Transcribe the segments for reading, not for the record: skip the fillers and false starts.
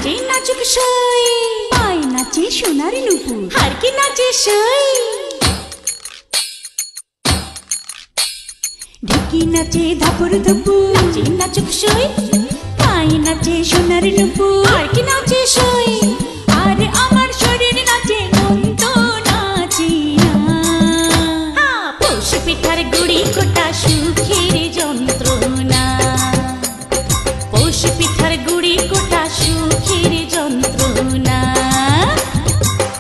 নাচে নাচুক সই, পায় নাচে সোনার নুপুর, আর কি নাচে সই। ঢেকি নাচে ধাপুর ধুপুর, নাচে নাচুক সই, পায় নাচে সোনার নুপুর, আর কি নাচে সই। আর আমার শরীর নাচে মন তো নাচি না। পৌষ পিঠার গুড়ি কোটা সুখের যন্ত্রণা, পৌষ পিঠার গুড়ি কোটা সুখের যন্ত্রণা।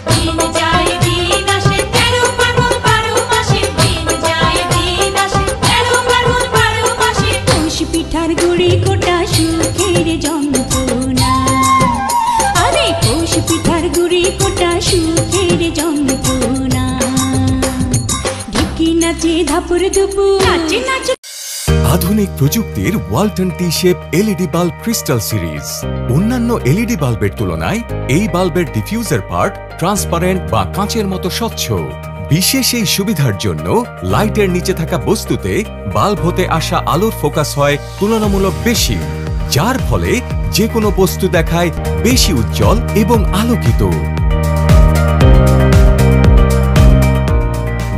দিন যায় দিন আসে 13 পার্বণ 12 মাসে, দিন যায় দিন আসে 13 পার্বণ 12 মাসে। পৌষ পিঠার গুড়ি কোটা সুখের যন্ত্রণা, আরে পৌষ পিঠার গুড়ি কোটা সুখের যন্ত্রণা। ঢেকি নাচে ধাপুর ধুপুর, নাচে নাচে। আধুনিক প্রযুক্তির ওয়ালটন টি shape LED bulb crystal series. অন্যান্য এলইডি বাল্বের তুলনায় এই বাল্বের ডিফিউজার পার্ট ট্রান্সপারেন্ট বা কাঁচের মতো স্বচ্ছ। বিশেষ এই সুবিধার জন্য লাইটের নিচে থাকা বস্তুতে বাল্ব হতে আসা আলোর ফোকাস হয় তুলনামূলক বেশি, যার ফলে যে কোনো বস্তু দেখায় বেশি উজ্জ্বল এবং আলোকিত।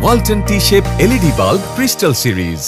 ওয়ালটন টি shape LED bulb crystal series.